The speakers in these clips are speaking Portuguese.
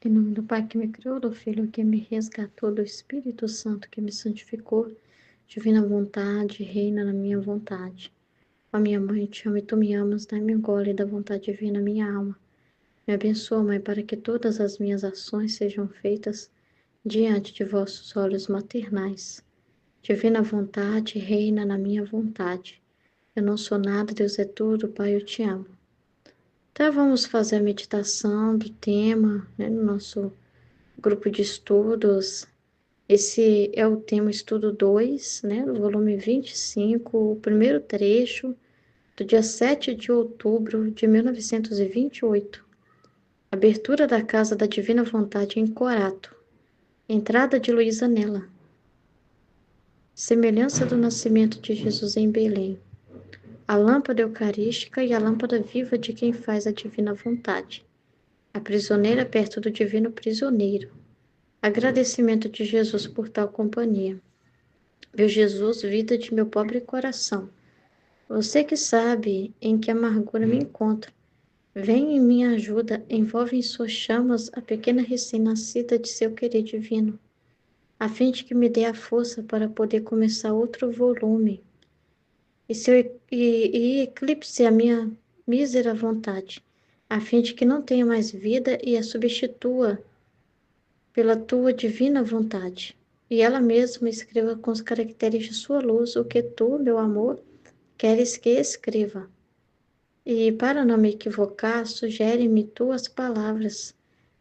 Em nome do Pai que me criou, do Filho que me resgatou, do Espírito Santo que me santificou, divina vontade, reina na minha vontade. Ó minha mãe, te amo e tu me amas, dai-me um gole da vontade divina, minha alma. Me abençoa, Mãe, para que todas as minhas ações sejam feitas diante de vossos olhos maternais. Divina vontade, reina na minha vontade. Eu não sou nada, Deus é tudo, Pai, eu te amo. Então vamos fazer a meditação do tema, né, no nosso grupo de estudos. Esse é o tema estudo 2, né, do volume 25, o primeiro trecho, do dia 7 de outubro de 1928. Abertura da Casa da Divina Vontade em Corato. Entrada de Luísa Nela. Semelhança do nascimento de Jesus em Belém. A lâmpada eucarística e a lâmpada viva de quem faz a divina vontade. A prisioneira perto do divino prisioneiro. Agradecimento de Jesus por tal companhia. Meu Jesus, vida de meu pobre coração, você que sabe em que amargura me encontro, vem em minha ajuda, envolve em suas chamas a pequena recém-nascida de seu querer divino, a fim de que me dê a força para poder começar outro volume, e eclipse a minha mísera vontade, a fim de que não tenha mais vida e a substitua pela tua divina vontade, e ela mesma escreva com os caracteres de sua luz o que tu, meu amor, queres que escreva. E para não me equivocar, sugere-me tuas palavras,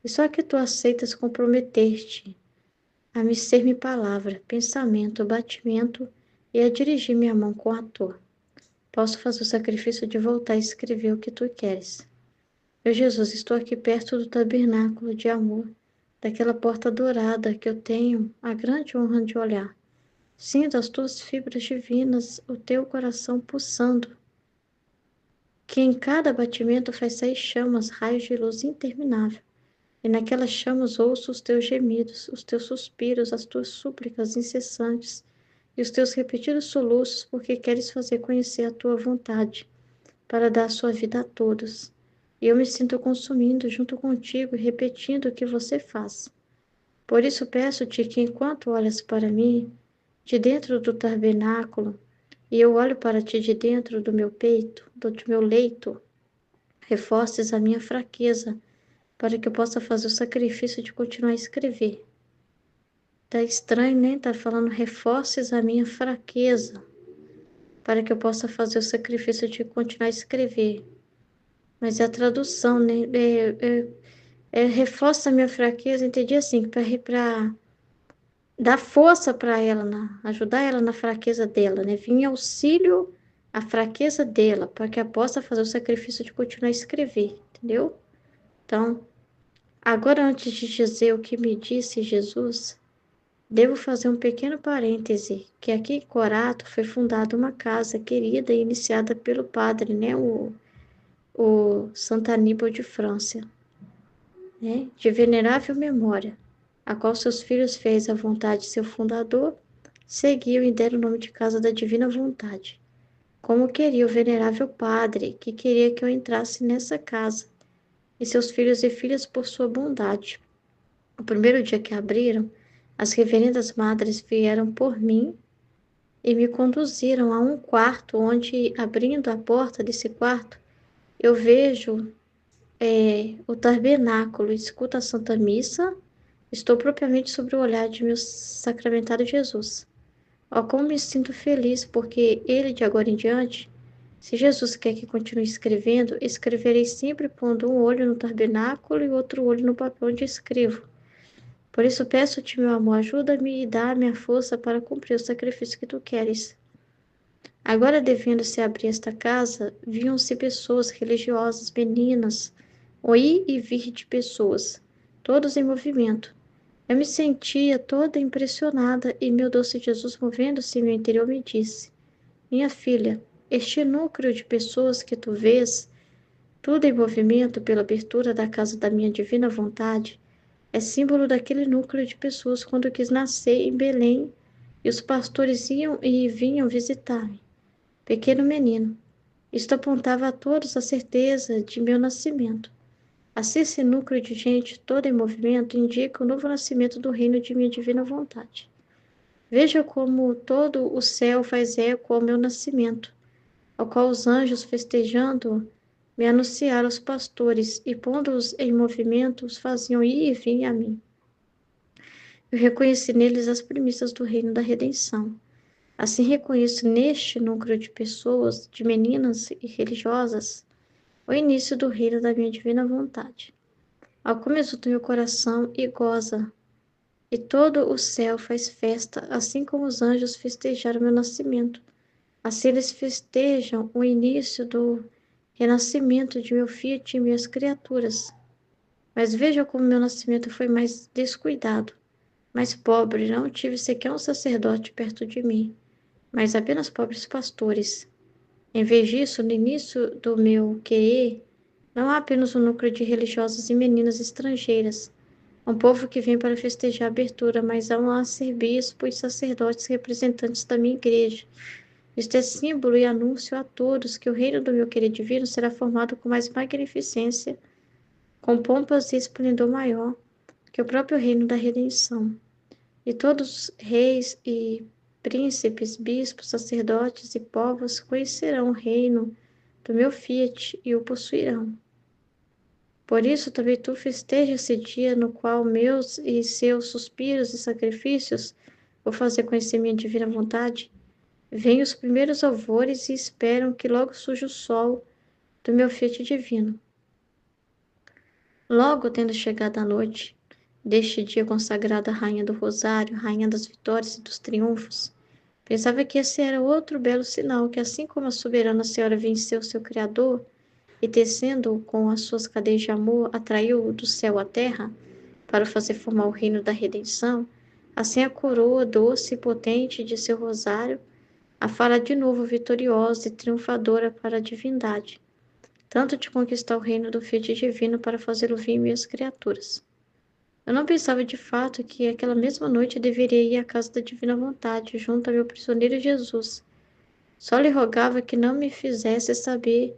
e só que tu aceitas comprometer-te a me ser-me palavra, pensamento, batimento e a dirigir minha mão com a tua. Posso fazer o sacrifício de voltar a escrever o que tu queres. Meu Jesus, estou aqui perto do tabernáculo de amor, daquela porta dourada que eu tenho a grande honra de olhar. Sinto as tuas fibras divinas, o teu coração pulsando, que em cada batimento faz sair chamas, raios de luz interminável. E naquelas chamas ouço os teus gemidos, os teus suspiros, as tuas súplicas incessantes e os teus repetidos soluços, porque queres fazer conhecer a tua vontade, para dar sua vida a todos. E eu me sinto consumindo junto contigo e repetindo o que você faz. Por isso peço-te que, enquanto olhas para mim, de dentro do tabernáculo, e eu olho para ti de dentro do meu peito, do meu leito, reforces a minha fraqueza, para que eu possa fazer o sacrifício de continuar a escrever. Tá estranho, né? Tá falando reforces a minha fraqueza, para que eu possa fazer o sacrifício de continuar a escrever. Mas é a tradução, né? Reforça a minha fraqueza, entendi assim, para dar força para ela, ajudar ela na fraqueza dela, né? Vir em auxílio à fraqueza dela, para que ela possa fazer o sacrifício de continuar a escrever, entendeu? Então, agora antes de dizer o que me disse Jesus, devo fazer um pequeno parêntese, que aqui em Corato foi fundada uma casa querida e iniciada pelo padre, né? O Santo Aníbal de França, né? De venerável memória, a qual seus filhos fez a vontade de seu fundador, seguiu e deram o nome de Casa da Divina Vontade. Como queria o venerável padre, que queria que eu entrasse nessa casa, e seus filhos e filhas por sua bondade. O primeiro dia que abriram, as reverendas madres vieram por mim e me conduziram a um quarto onde, abrindo a porta desse quarto, eu vejo o tabernáculo, escuto a Santa Missa, estou propriamente sobre o olhar de meu sacramentado Jesus. Ó, como me sinto feliz, porque ele, de agora em diante, se Jesus quer que continue escrevendo, escreverei sempre pondo um olho no tabernáculo e outro olho no papel onde escrevo. Por isso peço-te, meu amor, ajuda-me e dá-me a força para cumprir o sacrifício que tu queres. Agora, devendo-se abrir esta casa, viam-se pessoas religiosas, meninas, o ir e vir de pessoas, todos em movimento. Eu me sentia toda impressionada e meu doce Jesus, movendo-se em meu interior, me disse: Minha filha, este núcleo de pessoas que tu vês, tudo em movimento pela abertura da casa da minha divina vontade, é símbolo daquele núcleo de pessoas quando quis nascer em Belém e os pastores iam e vinham visitar-me. Pequeno menino, isto apontava a todos a certeza de meu nascimento. Assim, esse núcleo de gente toda em movimento indica o novo nascimento do reino de minha divina vontade. Veja como todo o céu faz eco ao meu nascimento, ao qual os anjos, festejando, me anunciaram aos pastores e, pondo-os em movimento, os faziam ir e vir a mim. Eu reconheci neles as premissas do reino da redenção. Assim reconheço neste núcleo de pessoas, de meninas e religiosas, o início do reino da minha divina vontade. Ao como exulta meu coração e goza, e todo o céu faz festa, assim como os anjos festejaram meu nascimento. Assim eles festejam o início do renascimento de meu Fiat e minhas criaturas. Mas veja como meu nascimento foi mais descuidado, mais pobre, não tive sequer um sacerdote perto de mim, mas apenas pobres pastores. Em vez disso, no início do meu querer, não há apenas um núcleo de religiosas e meninas estrangeiras, um povo que vem para festejar a abertura, mas há um arcebispo e sacerdotes representantes da minha igreja. Este é símbolo e anúncio a todos que o reino do meu querer divino será formado com mais magnificência, com pompas e esplendor maior que o próprio reino da redenção. E todos os reis e príncipes, bispos, sacerdotes e povos conhecerão o reino do meu Fiat e o possuirão. Por isso também tu festeja esse dia no qual meus e seus suspiros e sacrifícios vou fazer conhecer minha divina vontade. Vêm os primeiros alvores e esperam que logo surja o sol do meu Fiat divino. Logo tendo chegado a noite, deste dia consagrado à Rainha do Rosário, Rainha das Vitórias e dos Triunfos, pensava que esse era outro belo sinal, que assim como a soberana Senhora venceu seu Criador, e tecendo com as suas cadeias de amor, atraiu-o do céu à terra, para fazer formar o reino da redenção, assim a coroa doce e potente de seu rosário, a fará de novo vitoriosa e triunfadora para a divindade, tanto de conquistar o reino do Filho divino para fazê-lo vir minhas criaturas. Eu não pensava de fato que aquela mesma noite eu deveria ir à casa da divina vontade, junto a meu prisioneiro Jesus. Só lhe rogava que não me fizesse saber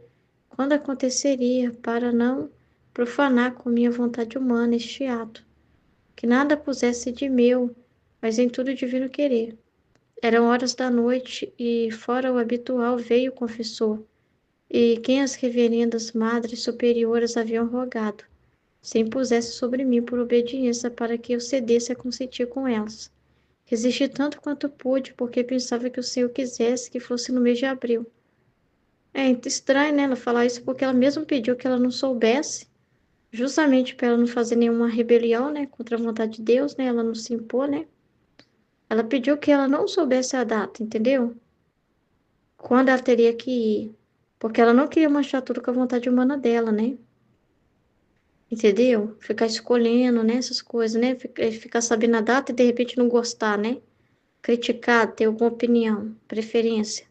quando aconteceria, para não profanar com minha vontade humana este ato, que nada pusesse de meu, mas em tudo divino querer. Eram horas da noite e, fora o habitual, veio o confessor, e quem as reverendas madres superioras haviam rogado, se impusesse sobre mim por obediência para que eu cedesse a consentir com elas. Resisti tanto quanto pude, porque pensava que o Senhor quisesse que fosse no mês de abril. É estranho, né, ela falar isso, porque ela mesmo pediu que ela não soubesse, justamente para ela não fazer nenhuma rebelião, né, contra a vontade de Deus, né, ela não se impor, né. Ela pediu que ela não soubesse a data, entendeu? Quando ela teria que ir, porque ela não queria manchar tudo com a vontade humana dela, né? Entendeu? Ficar escolhendo, né, essas coisas, né? Ficar sabendo a data e de repente não gostar, né? Criticar, ter alguma opinião, preferência.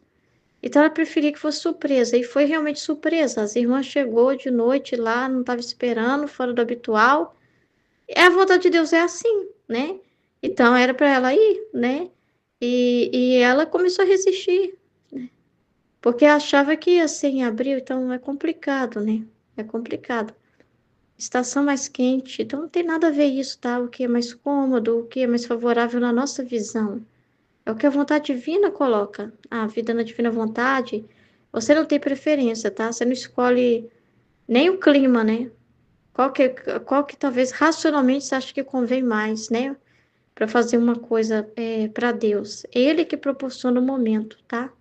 Então ela preferia que fosse surpresa, e foi realmente surpresa. As irmãs chegou de noite lá, não estava esperando, fora do habitual. E a vontade de Deus é assim, né? Então era para ela ir, né? E ela começou a resistir, porque achava que ia ser em abril, então é complicado, né? É complicado. Estação mais quente, então não tem nada a ver isso, tá? O que é mais cômodo, o que é mais favorável na nossa visão. É o que a vontade divina coloca. A vida na divina vontade, você não tem preferência, tá? Você não escolhe nem o clima, né? Qual que talvez racionalmente você acha que convém mais, né? Para fazer uma coisa para Deus. Ele que proporciona o momento, tá?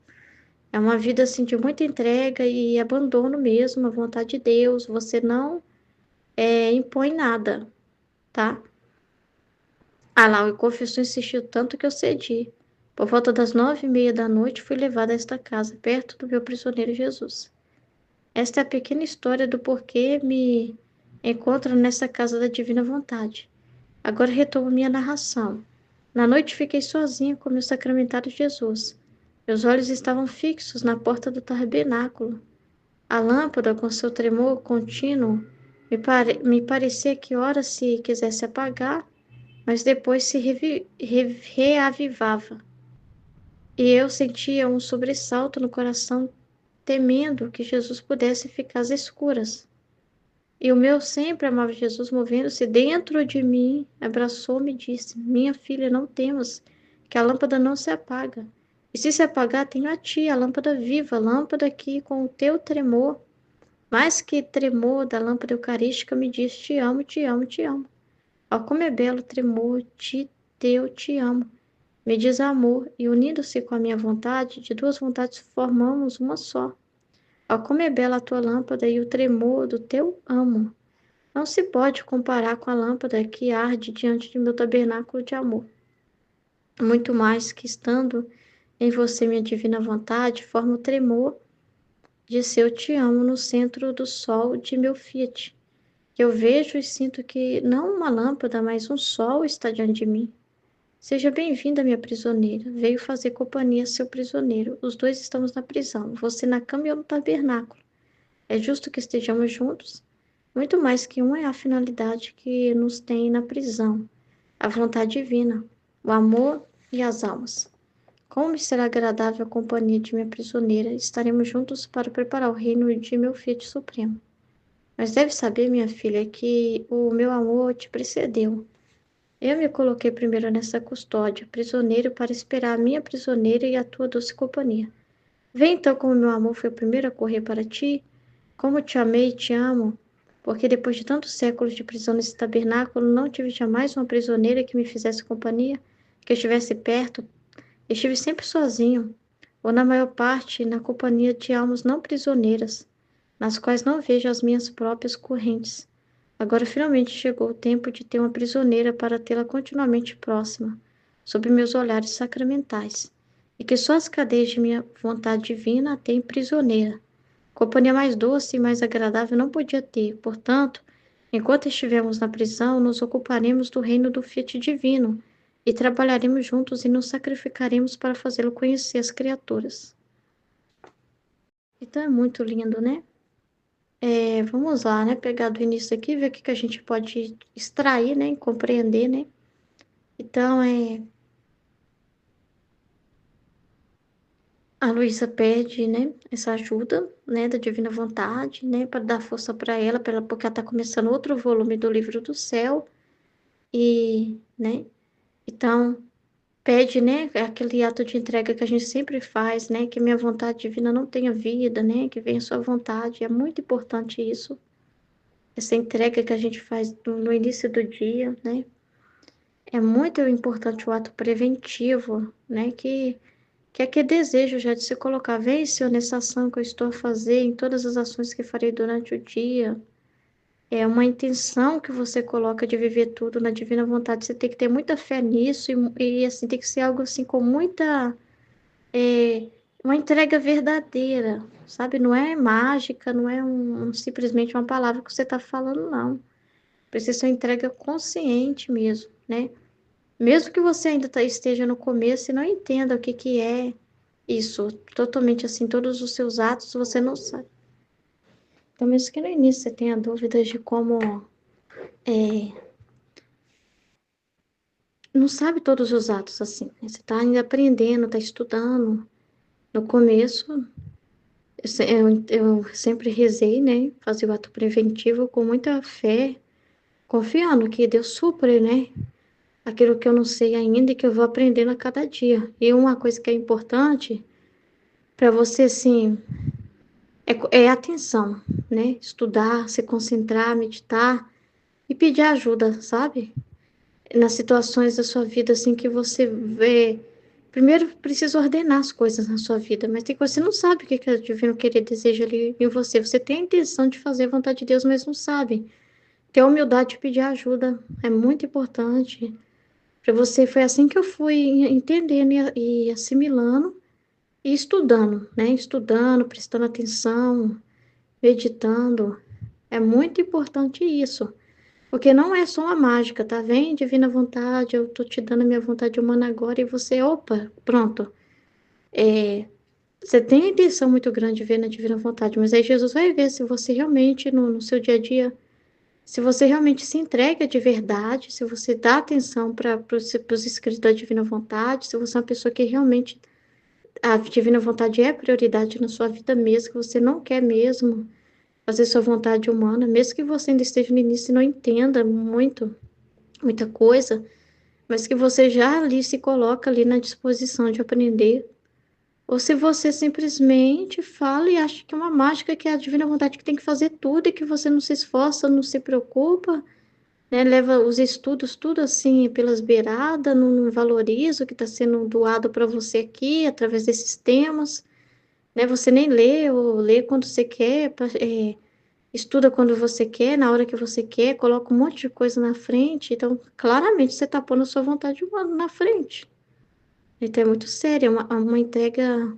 É uma vida assim de muita entrega e abandono mesmo, a vontade de Deus. Você não impõe nada, tá? Ah lá, o confessor insistiu tanto que eu cedi. Por volta das 9:30 da noite, fui levada a esta casa, perto do meu prisioneiro Jesus. Esta é a pequena história do porquê me encontro nessa casa da divina vontade. Agora retomo minha narração. Na noite fiquei sozinha com meu sacramentado Jesus. Meus olhos estavam fixos na porta do tabernáculo. A lâmpada, com seu tremor contínuo, me parecia que ora se quisesse apagar, mas depois se reavivava. E eu sentia um sobressalto no coração, temendo que Jesus pudesse ficar às escuras. E o meu sempre amava Jesus, movendo-se dentro de mim, abraçou-me e disse: Minha filha, não temas, que a lâmpada não se apaga. E se apagar, tenho a ti, a lâmpada viva, a lâmpada que com o teu tremor, mais que tremor da lâmpada eucarística, me diz: Te amo, te amo, te amo. Ó, como é belo o tremor de teu te amo. Me diz amor, e unindo-se com a minha vontade, de duas vontades formamos uma só. Ó, como é bela a tua lâmpada e o tremor do teu amo. Não se pode comparar com a lâmpada que arde diante de meu tabernáculo de amor. Muito mais que estando em você minha divina vontade, forma o tremor de seu te amo no centro do sol de meu fiat. Que eu vejo e sinto que não uma lâmpada, mas um sol está diante de mim. Seja bem-vinda, minha prisioneira. Veio fazer companhia a seu prisioneiro. Os dois estamos na prisão, você na cama e eu no tabernáculo. É justo que estejamos juntos? Muito mais que um é a finalidade que nos tem na prisão, a vontade divina, o amor e as almas. Como me será agradável a companhia de minha prisioneira, estaremos juntos para preparar o reino de meu Filho Supremo. Mas deve saber, minha filha, que o meu amor te precedeu. Eu me coloquei primeiro nessa custódia, prisioneiro, para esperar a minha prisioneira e a tua doce companhia. Vê então como meu amor foi o primeiro a correr para ti, como te amei e te amo, porque depois de tantos séculos de prisão nesse tabernáculo, não tive jamais uma prisioneira que me fizesse companhia, que estivesse perto. Estive sempre sozinho, ou na maior parte na companhia de almas não prisioneiras, nas quais não vejo as minhas próprias correntes. Agora finalmente chegou o tempo de ter uma prisioneira para tê-la continuamente próxima, sob meus olhares sacramentais, e que só as cadeias de minha vontade divina a têm prisioneira. Companhia mais doce e mais agradável não podia ter, portanto, enquanto estivermos na prisão, nos ocuparemos do reino do Fiat Divino e trabalharemos juntos e nos sacrificaremos para fazê-lo conhecer às criaturas. Então é muito lindo, né? Vamos lá, né? Pegar do início aqui, ver o que a gente pode extrair, né? E compreender, né? Então, a Luísa pede, né? Essa ajuda, né? Da Divina Vontade, né? Para dar força para ela, porque ela está começando outro volume do Livro do Céu. E, né? Então, pede, né? Aquele ato de entrega que a gente sempre faz, né? Que minha vontade divina não tenha vida, né? Que venha sua vontade. É muito importante isso. Essa entrega que a gente faz no início do dia, né? É muito importante o ato preventivo, né? Que é aquele desejo já de se colocar, vem, Senhor, nessa ação que eu estou a fazer, em todas as ações que farei durante o dia. É uma intenção que você coloca de viver tudo na divina vontade. Você tem que ter muita fé nisso e assim, tem que ser algo assim com muita, é, uma entrega verdadeira, sabe? Não é mágica, não é simplesmente uma palavra que você está falando, não. Precisa ser uma entrega consciente mesmo, né? Mesmo que você ainda esteja no começo e não entenda o que que é isso, totalmente assim, todos os seus atos, você não sabe. Então, mesmo que no início você tenha dúvidas de como é, não sabe todos os atos assim, né? Você está ainda aprendendo, está estudando. No começo, eu sempre rezei, né? Fazia o ato preventivo com muita fé, confiando que Deus supre, né? Aquilo que eu não sei ainda e que eu vou aprendendo a cada dia. E uma coisa que é importante para você, assim, é atenção, né? Estudar, se concentrar, meditar e pedir ajuda, sabe? Nas situações da sua vida, assim, que você vê. Primeiro, precisa ordenar as coisas na sua vida, mas tem coisa que você não sabe o que que o Divino Querer deseja ali em você. Você tem a intenção de fazer a vontade de Deus, mas não sabe. Ter a humildade de pedir ajuda é muito importante. Para você, foi assim que eu fui entendendo e assimilando e estudando, né? Estudando, prestando atenção, meditando. É muito importante isso. Porque não é só uma mágica, tá? Vem, divina vontade, eu tô te dando a minha vontade humana agora e você, opa, pronto. É, você tem a intenção muito grande de ver na divina vontade, mas aí Jesus vai ver se você realmente, no seu dia a dia, se você realmente se entrega de verdade, se você dá atenção para os escritos da divina vontade, se você é uma pessoa que realmente a divina vontade é prioridade na sua vida mesmo, que você não quer mesmo fazer sua vontade humana, mesmo que você ainda esteja no início e não entenda muita coisa, mas que você já ali se coloca ali na disposição de aprender. Ou se você simplesmente fala e acha que é uma mágica, que é a divina vontade que tem que fazer tudo e que você não se esforça, não se preocupa, né? Leva os estudos tudo assim pelas beiradas, não valoriza o que está sendo doado para você aqui através desses temas, né? Você nem lê ou lê quando você quer, estuda quando você quer, na hora que você quer, coloca um monte de coisa na frente. Então, claramente você está pondo a sua vontade humana na frente. Então é muito sério, é uma entrega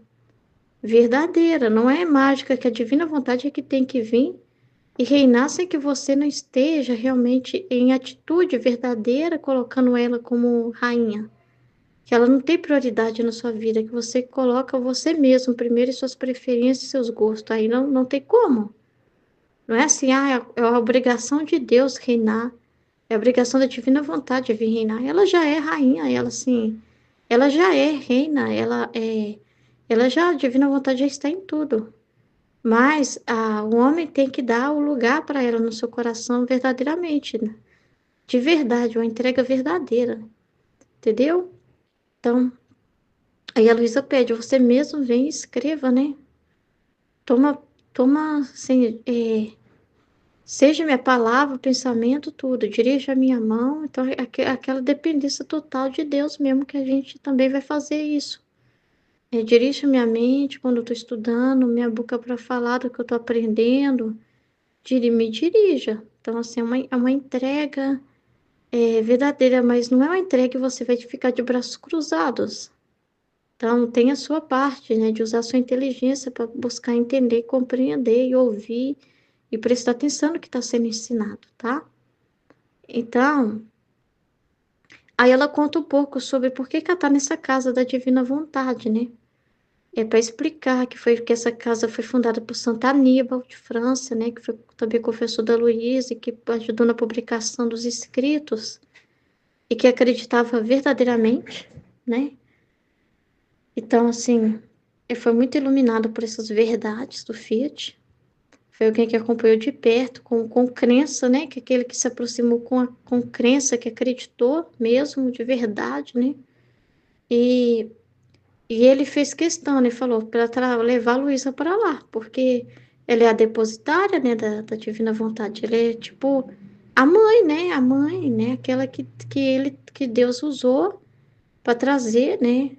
verdadeira, não é mágica, que a divina vontade é que tem que vir e reinar sem que você não esteja realmente em atitude verdadeira, colocando ela como rainha. Que ela não tem prioridade na sua vida, que você coloca você mesmo primeiro e suas preferências e seus gostos. Aí não tem como. Não é assim, é a obrigação de Deus reinar, é a obrigação da divina vontade de vir reinar. Ela já é rainha, ela assim, ela já é reina, ela já, a divina vontade já está em tudo. Mas o homem tem que dar o lugar para ela no seu coração verdadeiramente, né? De verdade, uma entrega verdadeira, entendeu? Então, aí a Luísa pede, você mesmo vem e escreva, né? Toma, assim, seja minha palavra, pensamento, tudo, dirija a minha mão. Então, é aquela dependência total de Deus mesmo, que a gente também vai fazer isso. Dirija minha mente quando eu estou estudando, minha boca para falar do que eu estou aprendendo, me dirija. Então, assim, é uma entrega verdadeira, mas não é uma entrega que você vai ficar de braços cruzados. Então, tem a sua parte, né, de usar a sua inteligência para buscar entender, compreender e ouvir e prestar atenção no que está sendo ensinado, tá? Então, aí ela conta um pouco sobre por que ela está nessa casa da divina vontade, né? É para explicar que essa casa foi fundada por Santo Aníbal de França, né? Que foi também confessor da Luísa e que ajudou na publicação dos escritos e que acreditava verdadeiramente, né? Então, assim, ele foi muito iluminado por essas verdades do Fiat. Foi alguém que acompanhou de perto, com crença, né? Que aquele que se aproximou com crença, que acreditou mesmo, de verdade, né? E, e ele fez questão, né? Falou para levar a Luísa para lá, porque ela é a depositária, né? Da divina vontade. Ele é tipo a mãe, né? A mãe, né? Aquela que Deus usou para trazer, né?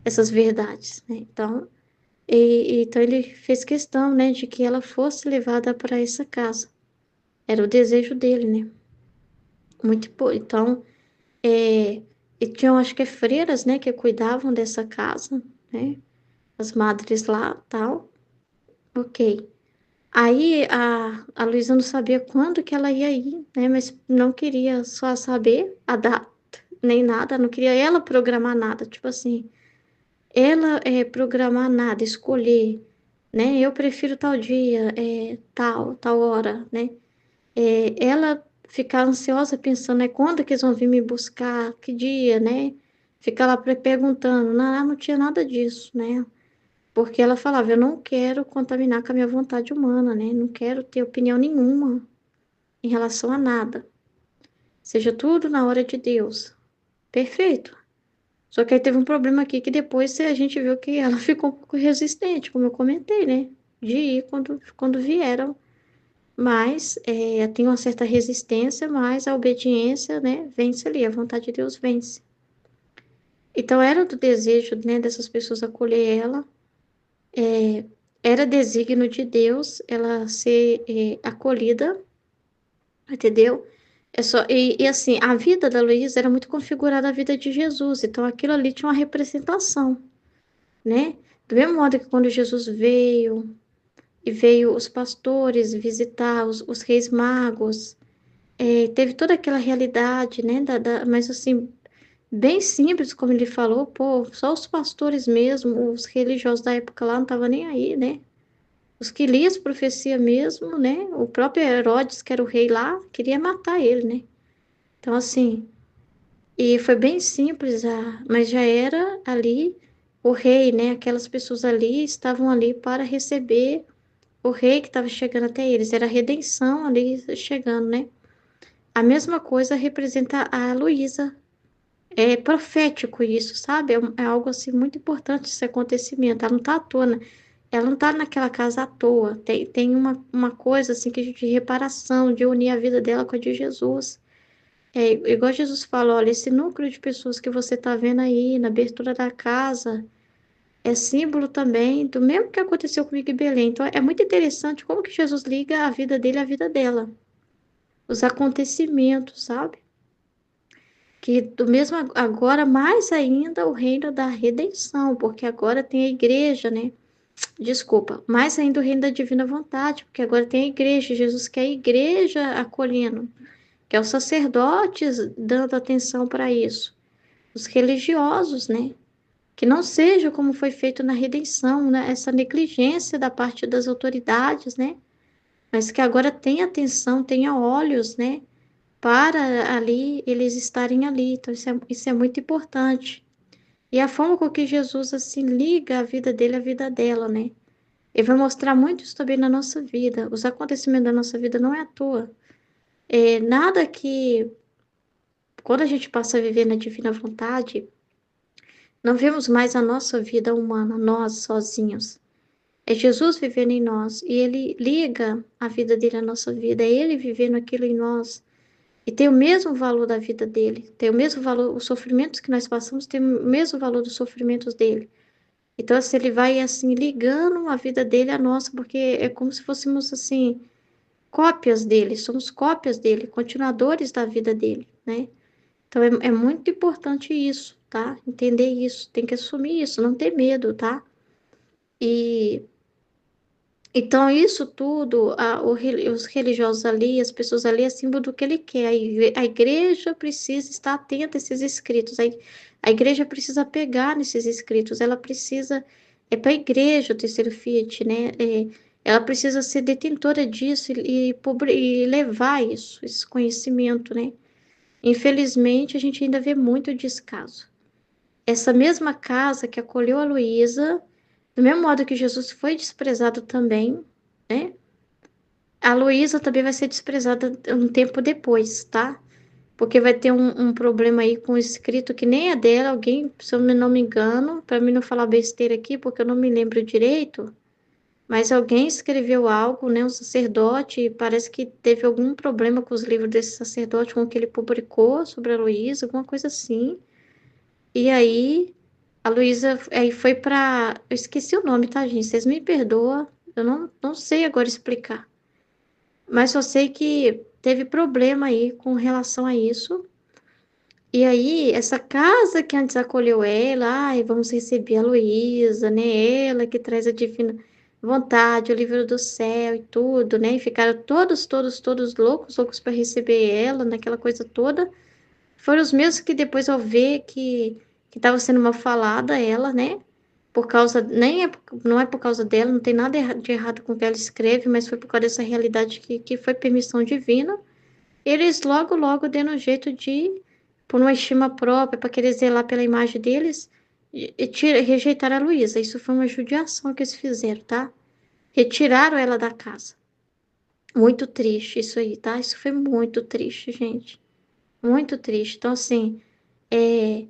Essas verdades, né? Então, então ele fez questão, né, de que ela fosse levada para essa casa. Era o desejo dele, né? Muito bom. Então, e tinham, acho que freiras, né, que cuidavam dessa casa, né? As madres lá, tal. Ok. Aí a Luísa não sabia quando que ela ia ir, né? Mas não queria só saber a data, nem nada, não queria ela programar nada. Tipo assim, ela programar nada, escolher, né? Eu prefiro tal dia, tal hora, né? Ela ficar ansiosa pensando, né? Quando que eles vão vir me buscar, que dia, né? Ficar lá perguntando, não tinha nada disso, né? Porque ela falava, eu não quero contaminar com a minha vontade humana, né? Não quero ter opinião nenhuma em relação a nada. Seja tudo na hora de Deus. Perfeito. Só que aí teve um problema aqui que depois a gente viu que ela ficou um pouco resistente, como eu comentei, né? De ir quando vieram. Mas tem uma certa resistência, mas a obediência, né, vence ali, a vontade de Deus vence. Então era do desejo, né, dessas pessoas acolher ela, era desígnio de Deus ela ser acolhida, entendeu? E assim, a vida da Luísa era muito configurada à vida de Jesus, então aquilo ali tinha uma representação, né? Do mesmo modo que quando Jesus veio, e veio os pastores visitar os reis magos, teve toda aquela realidade, né? Mas assim, bem simples, como ele falou, pô, só os pastores mesmo, os religiosos da época lá não estavam nem aí, né? Os que liam as profecias mesmo, né? O próprio Herodes, que era o rei lá, queria matar ele, né? Então, assim, e foi bem simples, mas já era ali o rei, né? Aquelas pessoas ali estavam ali para receber o rei que estava chegando até eles, era a redenção ali chegando, né? A mesma coisa representa a Luísa. É profético isso, sabe? É algo assim muito importante esse acontecimento. Ela não tá à toa, né? Ela não tá naquela casa à toa. Tem uma coisa assim de reparação, de unir a vida dela com a de Jesus. É igual Jesus falou, olha, esse núcleo de pessoas que você tá vendo aí na abertura da casa é símbolo também do mesmo que aconteceu comigo em Belém. Então é muito interessante como que Jesus liga a vida dele à vida dela. Os acontecimentos, sabe? Que do mesmo agora, mais ainda o reino da redenção, porque agora tem a igreja, né? Desculpa, mais ainda o reino da divina vontade, porque agora tem a igreja, Jesus quer a igreja acolhendo, que é os sacerdotes dando atenção para isso, os religiosos, né? Que não seja como foi feito na redenção, né? Essa negligência da parte das autoridades, né? Mas que agora tenha atenção, tenha olhos, né? Para ali eles estarem ali. Então, isso é muito importante. E a forma com que Jesus assim liga a vida dele à vida dela, né? Ele vai mostrar muito isso também na nossa vida. Os acontecimentos da nossa vida não é à toa. É nada que, quando a gente passa a viver na divina vontade, não vemos mais a nossa vida humana, nós sozinhos. É Jesus vivendo em nós e ele liga a vida dele à nossa vida, é ele vivendo aquilo em nós. E tem o mesmo valor da vida dele, tem o mesmo valor, os sofrimentos que nós passamos tem o mesmo valor dos sofrimentos dele. Então, assim, ele vai, assim, ligando a vida dele à nossa, porque é como se fôssemos, assim, cópias dele, somos cópias dele, continuadores da vida dele, né? Então, é muito importante isso, tá? Entender isso, tem que assumir isso, não ter medo, tá? E então, isso tudo, os religiosos ali, as pessoas ali, é símbolo do que ele quer. A igreja precisa estar atenta a esses escritos. A igreja precisa pegar nesses escritos. Ela precisa. É para a igreja o terceiro Fiat, né? Ela precisa ser detentora disso e levar isso, esse conhecimento, né? Infelizmente, a gente ainda vê muito descaso. Essa mesma casa que acolheu a Luísa, do mesmo modo que Jesus foi desprezado também, né? A Luísa também vai ser desprezada um tempo depois, tá? Porque vai ter um problema aí com o escrito que nem é dela, alguém, se eu não me engano, para mim não falar besteira aqui, porque eu não me lembro direito, mas alguém escreveu algo, né? Um sacerdote, e parece que teve algum problema com os livros desse sacerdote, com o que ele publicou sobre a Luísa, alguma coisa assim. E aí, a Luísa aí foi para. Eu esqueci o nome, tá, gente? Vocês me perdoam, eu não sei agora explicar. Mas só sei que teve problema aí com relação a isso. E aí, essa casa que antes acolheu ela, ai, vamos receber a Luísa, né? Ela que traz a divina vontade, o livro do céu e tudo, né? E ficaram todos loucos, loucos para receber ela, naquela coisa toda. Foram os mesmos que depois ao ver que estava sendo mal falada ela, né? Por causa, nem é, não é por causa dela, não tem nada de errado com o que ela escreve, mas foi por causa dessa realidade que foi permissão divina. Eles logo deram um jeito de, por uma estima própria, para querer zelar pela imagem deles, rejeitar a Luísa. Isso foi uma judiação que eles fizeram, tá? Retiraram ela da casa. Muito triste isso aí, tá? Isso foi muito triste, gente. Muito triste. Então, assim, é,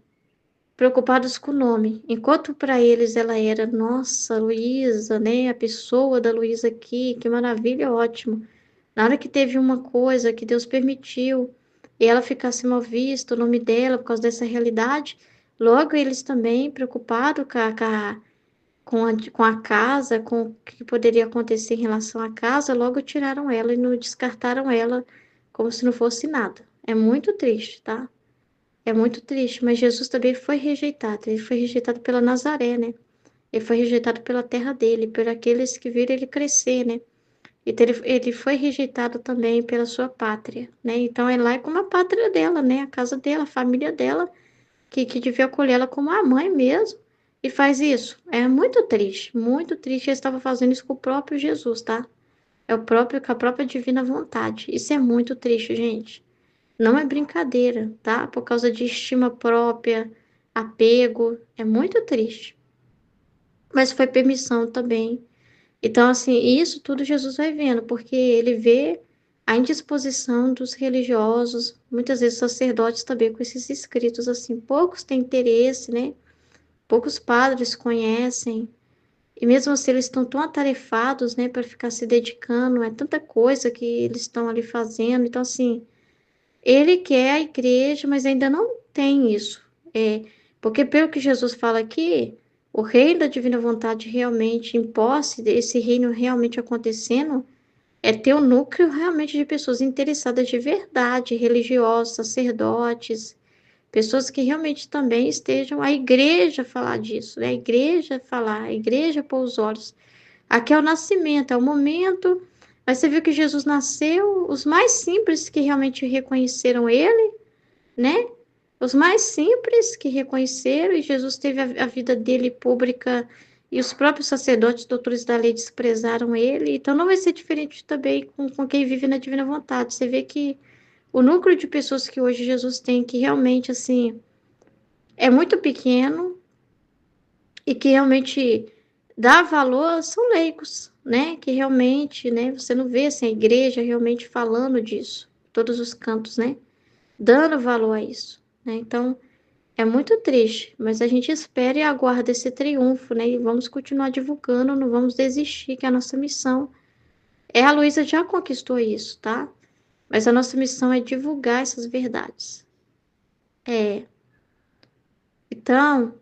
preocupados com o nome. Enquanto para eles ela era, nossa, Luísa, né? A pessoa da Luísa aqui, que maravilha, ótimo. Na hora que teve uma coisa que Deus permitiu e ela ficasse mal vista, o nome dela, por causa dessa realidade, logo eles também, preocupados com a casa, com o que poderia acontecer em relação à casa, logo tiraram ela e não descartaram ela como se não fosse nada. É muito triste, tá? É muito triste, mas Jesus também foi rejeitado. Ele foi rejeitado pela Nazaré, né? Ele foi rejeitado pela terra dele, por aqueles que viram ele crescer, né? Então, ele foi rejeitado também pela sua pátria, né? Então, é lá como a pátria dela, né? A casa dela, a família dela, que devia acolhê-la como a mãe mesmo, e faz isso. É muito triste, muito triste. Ele estava fazendo isso com o próprio Jesus, tá? É o próprio, com a própria divina vontade. Isso é muito triste, gente. Não é brincadeira, tá? Por causa de estima própria, apego, é muito triste. Mas foi permissão também. Então, assim, isso tudo Jesus vai vendo, porque ele vê a indisposição dos religiosos, muitas vezes sacerdotes também, com esses escritos, assim, poucos têm interesse, né? Poucos padres conhecem, e mesmo assim eles estão tão atarefados, né, para ficar se dedicando, é tanta coisa que eles estão ali fazendo, então, assim, ele quer a igreja, mas ainda não tem isso. É, porque pelo que Jesus fala aqui, o reino da divina vontade realmente em posse, desse reino realmente acontecendo, é ter um núcleo realmente de pessoas interessadas de verdade, religiosos, sacerdotes, pessoas que realmente também estejam, a igreja falar disso, né? A igreja falar, a igreja pôr os olhos. Aqui é o nascimento, é o momento. Mas você viu que Jesus nasceu, os mais simples que realmente reconheceram ele, né? Os mais simples que reconheceram, e Jesus teve a vida dele pública, e os próprios sacerdotes, doutores da lei, desprezaram ele. Então não vai ser diferente também com quem vive na divina vontade. Você vê que o núcleo de pessoas que hoje Jesus tem, que realmente, assim, é muito pequeno, e que realmente dá valor são leigos, né? Que realmente, né? Você não vê assim, a igreja realmente falando disso, todos os cantos, né? Dando valor a isso, né? Então, é muito triste, mas a gente espera e aguarda esse triunfo, né? E vamos continuar divulgando, não vamos desistir, que é a nossa missão. A Luísa já conquistou isso, tá? Mas a nossa missão é divulgar essas verdades. É. Então,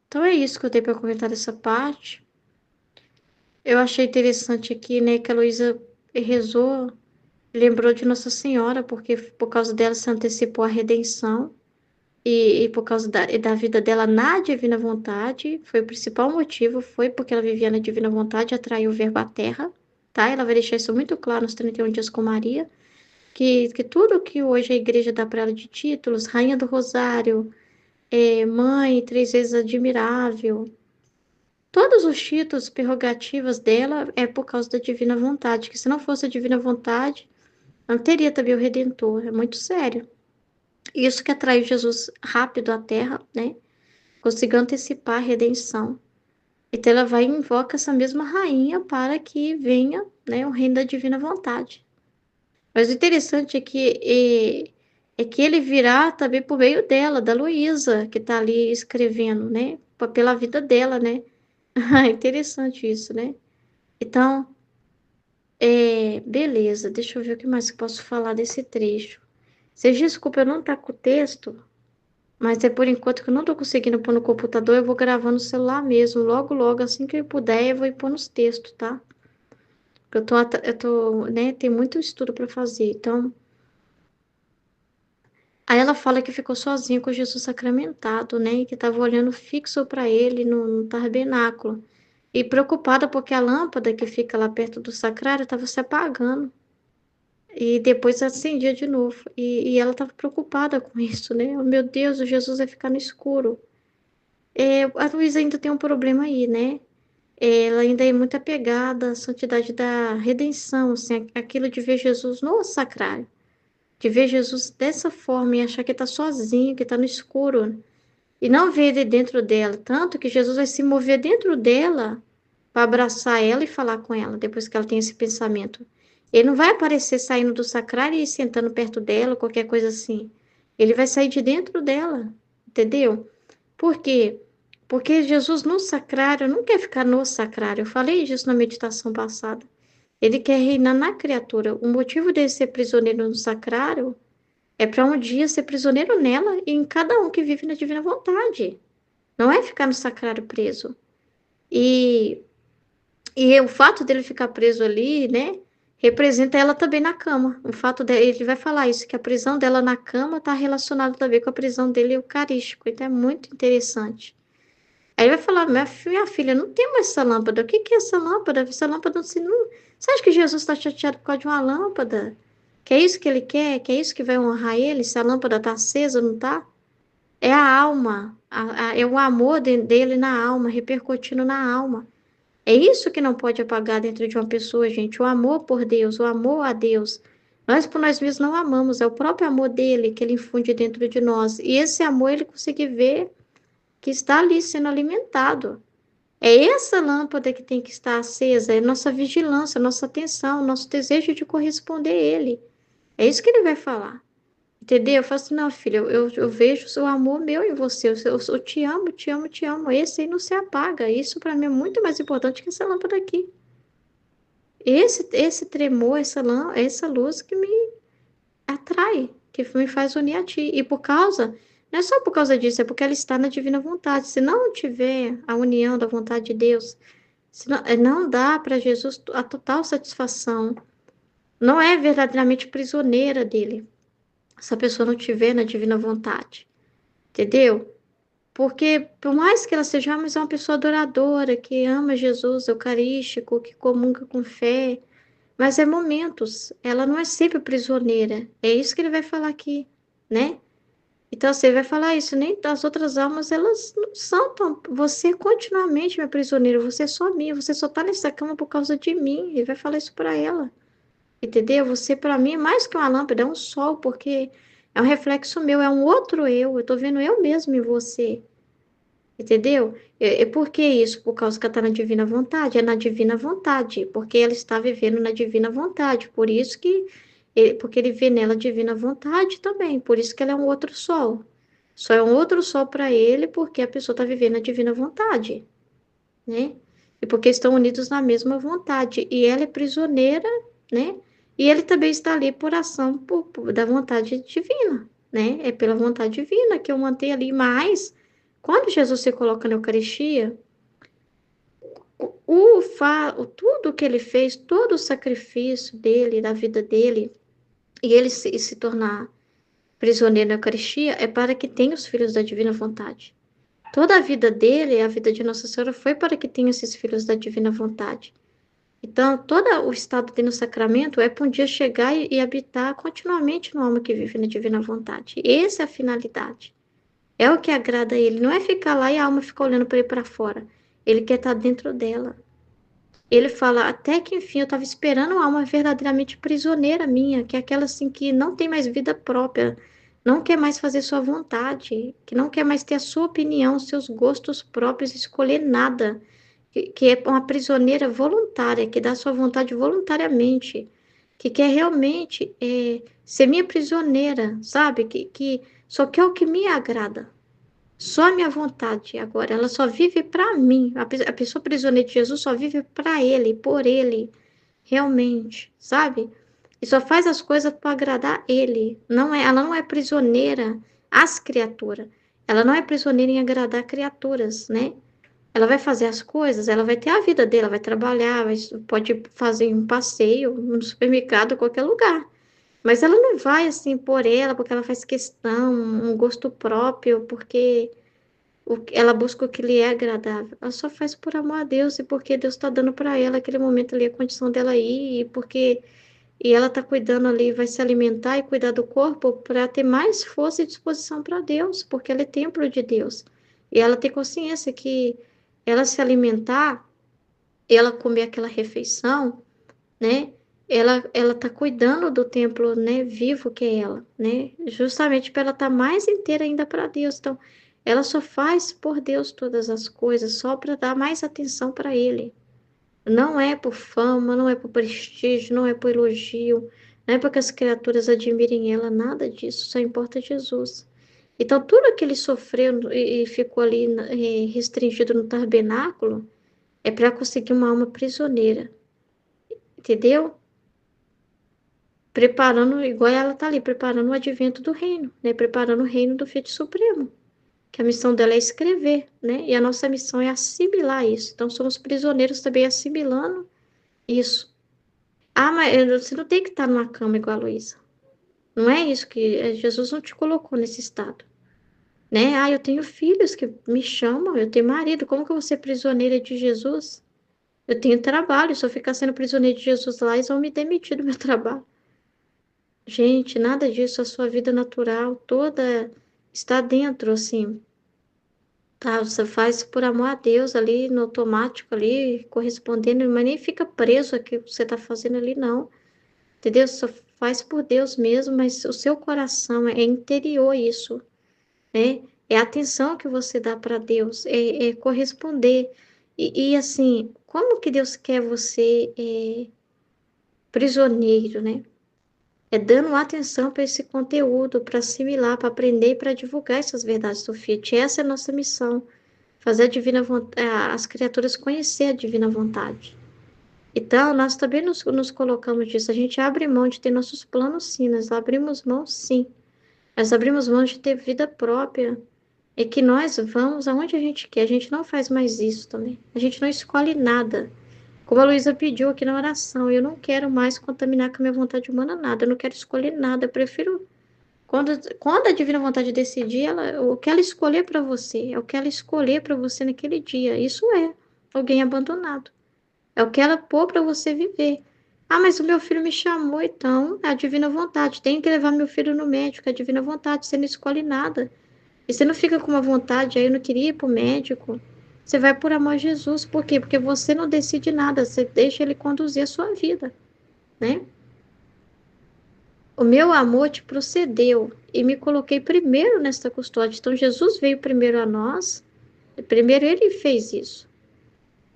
então é isso que eu tenho para comentar dessa parte. Eu achei interessante aqui, né, que a Luísa rezou, lembrou de Nossa Senhora, porque por causa dela se antecipou a redenção, e por causa da vida dela na Divina Vontade, foi o principal motivo, foi porque ela vivia na Divina Vontade, atraiu o Verbo à Terra, tá? Ela vai deixar isso muito claro nos 31 dias com Maria, que tudo que hoje a igreja dá para ela de títulos, Rainha do Rosário, Mãe, três vezes admirável, todos os títulos, prerrogativas dela é por causa da divina vontade, que se não fosse a divina vontade, não teria também o Redentor. É muito sério. Isso que atraiu Jesus rápido à Terra, né? Conseguiu antecipar a redenção. Então ela vai e invoca essa mesma rainha para que venha, né, o reino da divina vontade. Mas o interessante é que ele virá também por meio dela, da Luísa, que está ali escrevendo, né? Pela vida dela, né? Interessante isso, né? Então, beleza, deixa eu ver o que mais que posso falar desse trecho. Vocês desculpa, eu não tá com o texto, mas é por enquanto que eu não tô conseguindo pôr no computador, eu vou gravar no celular mesmo. Logo, logo, assim que eu puder, eu vou ir pôr nos textos, tá? Porque né, tem muito estudo para fazer. Então, aí ela fala que ficou sozinha com Jesus sacramentado, né? E que tava olhando fixo para ele no tabernáculo. E preocupada porque a lâmpada que fica lá perto do sacrário estava se apagando. E depois acendia de novo. E ela estava preocupada com isso, né? Oh, meu Deus, o Jesus vai ficar no escuro. A Luísa ainda tem um problema aí, né? Ela ainda é muito apegada à santidade da redenção, assim, aquilo de ver Jesus no sacrário. De ver Jesus dessa forma e achar que está sozinho, que está no escuro. E não ver ele dentro dela. Tanto que Jesus vai se mover dentro dela para abraçar ela e falar com ela, depois que ela tem esse pensamento. Ele não vai aparecer saindo do sacrário e sentando perto dela, qualquer coisa assim. Ele vai sair de dentro dela, entendeu? Por quê? Porque Jesus no sacrário não quer ficar no sacrário. Eu falei disso na meditação passada. Ele quer reinar na criatura. O motivo dele ser prisioneiro no sacrário é para um dia ser prisioneiro nela e em cada um que vive na divina vontade. Não é ficar no sacrário preso. E E o fato dele ficar preso ali, né, representa ela também na cama. O fato dele, ele vai falar isso, que a prisão dela na cama está relacionada também com a prisão dele eucarístico. Então é muito interessante. Aí ele vai falar, minha filha, não tem mais essa lâmpada. O que que é essa lâmpada? Essa lâmpada não se... Não... Você acha que Jesus está chateado por causa de uma lâmpada? Que é isso que ele quer? Que é isso que vai honrar ele? Se a lâmpada está acesa, não está? É a alma. É o amor dele na alma, repercutindo na alma. É isso que não pode apagar dentro de uma pessoa, gente. O amor por Deus, o amor a Deus. Nós por nós mesmos não amamos, é o próprio amor dele que ele infunde dentro de nós. E esse amor ele consegue ver que está ali sendo alimentado. É essa lâmpada que tem que estar acesa, é nossa vigilância, nossa atenção, nosso desejo de corresponder a Ele. É isso que ele vai falar. Entendeu? Eu falo assim, não, filha, eu vejo o seu amor meu em você. Eu te amo, te amo, te amo. Esse aí não se apaga. Isso para mim é muito mais importante que essa lâmpada aqui. Esse tremor, essa luz que me atrai, que me faz unir a ti. E por causa, não é só por causa disso, é porque ela está na divina vontade. Se não tiver a união da vontade de Deus, se não, não dá para Jesus a total satisfação. Não é verdadeiramente prisioneira dele. Se a pessoa não tiver na divina vontade. Entendeu? Porque, por mais que ela seja mas é uma pessoa adoradora, que ama Jesus, eucarístico, que comunga com fé, mas é momentos, ela não é sempre prisioneira. É isso que ele vai falar aqui, né? Então, você vai falar isso, nem as outras almas, elas não são tão. Você continuamente minha prisioneira, você é só minha, você só tá nessa cama por causa de mim. Ele vai falar isso para ela, entendeu? Você, para mim, é mais que uma lâmpada, é um sol, porque é um reflexo meu, é um outro eu tô vendo eu mesmo em você. Entendeu? Por que isso? Por causa que ela está na divina vontade. É na divina vontade, porque ela está vivendo na divina vontade. Por isso que, porque ele vê nela a divina vontade também. Por isso que ela é um outro sol. Só é um outro sol para ele, porque a pessoa está vivendo a divina vontade, né? E porque estão unidos na mesma vontade. E ela é prisioneira, né? E ele também está ali por ação da vontade divina, né? É pela vontade divina que eu mantenho ali. Mas, quando Jesus se coloca na Eucaristia, tudo que ele fez, todo o sacrifício dele, da vida dele, e ele se tornar prisioneiro na Eucaristia, é para que tenha os filhos da divina vontade. Toda a vida dele, a vida de Nossa Senhora, foi para que tenha esses filhos da divina vontade. Então, todo o estado dele no sacramento é para um dia chegar e habitar continuamente no alma que vive na divina vontade. Essa é a finalidade. É o que agrada a ele. Não é ficar lá e a alma ficar olhando para ele para fora. Ele quer estar dentro dela. Ele fala, até que enfim, eu estava esperando uma alma verdadeiramente prisioneira minha, que é aquela assim que não tem mais vida própria, não quer mais fazer sua vontade, que não quer mais ter a sua opinião, seus gostos próprios, escolher nada, que é uma prisioneira voluntária, que dá sua vontade voluntariamente, que quer realmente ser minha prisioneira, sabe? Que só quer o que me agrada. Só a minha vontade agora, ela só vive para mim. A pessoa prisioneira de Jesus só vive para ele, por ele, realmente, sabe? E só faz as coisas para agradar ele. Ela não é prisioneira às criaturas. Ela não é prisioneira em agradar criaturas, né? Ela vai fazer as coisas, ela vai ter a vida dela, vai trabalhar, pode fazer um passeio no supermercado, qualquer lugar. Mas ela não vai assim por ela, porque ela faz questão, um gosto próprio, porque ela busca o que lhe é agradável. Ela só faz por amor a Deus e porque Deus está dando para ela aquele momento ali, a condição dela ir, e ela está cuidando ali, vai se alimentar e cuidar do corpo para ter mais força e disposição para Deus, porque ela é templo de Deus. E ela tem consciência que ela se alimentar, ela comer aquela refeição, né? Ela está cuidando do templo, né, vivo que é ela, né? Justamente para ela estar mais inteira ainda para Deus. Então, ela só faz por Deus todas as coisas, só para dar mais atenção para Ele. Não é por fama, não é por prestígio, não é por elogio, não é para que as criaturas admirem ela, nada disso, só importa Jesus. Então, tudo que ele sofreu e ficou ali restringido no tabernáculo é para conseguir uma alma prisioneira, entendeu? Preparando, igual ela está ali, preparando o advento do reino, né? Preparando o reino do Filho Supremo, que a missão dela é escrever, né? E a nossa missão é assimilar isso. Então, somos prisioneiros também assimilando isso. Ah, mas você não tem que estar numa cama igual a Luísa. Não é isso que Jesus não te colocou nesse estado, né? Ah, eu tenho filhos que me chamam, eu tenho marido, como que eu vou ser prisioneira de Jesus? Eu tenho trabalho, se eu ficar sendo prisioneira de Jesus lá, eles vão me demitir do meu trabalho. Gente, nada disso, a sua vida natural toda está dentro, assim, tá? Você faz por amor a Deus ali, no automático ali, correspondendo, mas nem fica preso a que você está fazendo ali, não. Entendeu? Só faz por Deus mesmo, mas o seu coração é interior isso, né? É a atenção que você dá para Deus, é corresponder. E assim, como que Deus quer você prisioneiro, né? É dando atenção para esse conteúdo, para assimilar, para aprender e para divulgar essas verdades do Fiat. Essa é a nossa missão, fazer a divina as criaturas conhecer a divina vontade. Então, nós também nos colocamos disso. A gente abre mão de ter nossos planos, sim. Nós abrimos mão, sim. Nós abrimos mão de ter vida própria. É que nós vamos aonde a gente quer. A gente não faz mais isso também. A gente não escolhe nada. Como a Luísa pediu aqui na oração, eu não quero mais contaminar com a minha vontade humana nada. Eu não quero escolher nada. Eu prefiro, quando a divina vontade decidir, o que ela escolher para você, é o que ela escolher para você naquele dia. Isso é alguém abandonado. É o que ela pôr para você viver. Ah, mas o meu filho me chamou, então é a divina vontade. Tem que levar meu filho no médico, é a divina vontade. Você não escolhe nada. E você não fica com uma vontade, aí eu não queria ir para o médico. Você vai por amor a Jesus. Por quê? Porque você não decide nada, você deixa ele conduzir a sua vida, né? O meu amor te procedeu e me coloquei primeiro nesta custódia. Então, Jesus veio primeiro a nós, primeiro ele fez isso.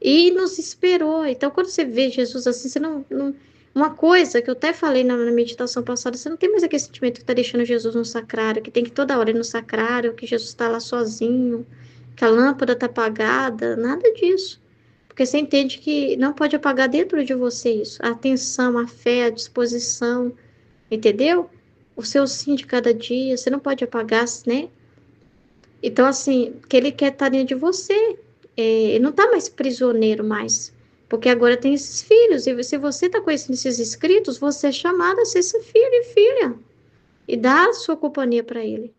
E nos esperou. Então, quando você vê Jesus assim, você não. Uma coisa que eu até falei na meditação passada, você não tem mais aquele sentimento que está deixando Jesus no sacrário, que tem que toda hora ir no sacrário, que Jesus está lá sozinho, que a lâmpada está apagada, nada disso. Porque você entende que não pode apagar dentro de você isso. A atenção, a fé, a disposição, entendeu? O seu sim de cada dia, você não pode apagar, né? Então, assim, que ele quer estar dentro de você. Ele não está mais prisioneiro mais. Porque agora tem esses filhos. E se você está conhecendo esses escritos, você é chamada a ser esse filho e filha. E dar a sua companhia para ele.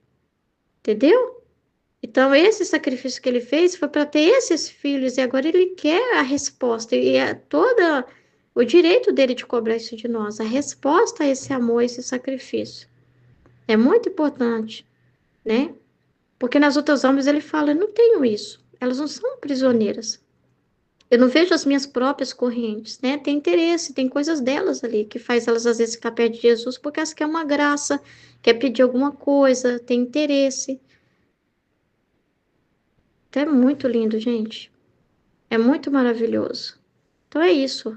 Entendeu? Então, esse sacrifício que ele fez foi para ter esses filhos. E agora ele quer a resposta. E é toda o direito dele de cobrar isso de nós. A resposta a esse amor, a esse sacrifício. É muito importante, né? Porque nas outras almas ele fala, eu não tenho isso. Elas não são prisioneiras. Eu não vejo as minhas próprias correntes, né? Tem interesse, tem coisas delas ali que faz elas às vezes ficar perto de Jesus porque elas querem uma graça, quer pedir alguma coisa, tem interesse. Então é muito lindo, gente. É muito maravilhoso. Então é isso.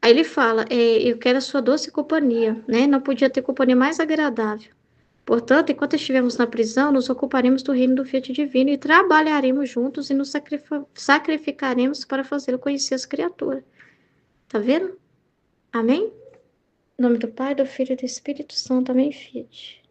Aí ele fala, eu quero a sua doce companhia, né? Não podia ter companhia mais agradável. Portanto, enquanto estivermos na prisão, nos ocuparemos do reino do Fiat Divino e trabalharemos juntos e nos sacrificaremos para fazê-lo conhecer as criaturas. Tá vendo? Amém? Em nome do Pai, do Filho e do Espírito Santo. Amém, Fiat.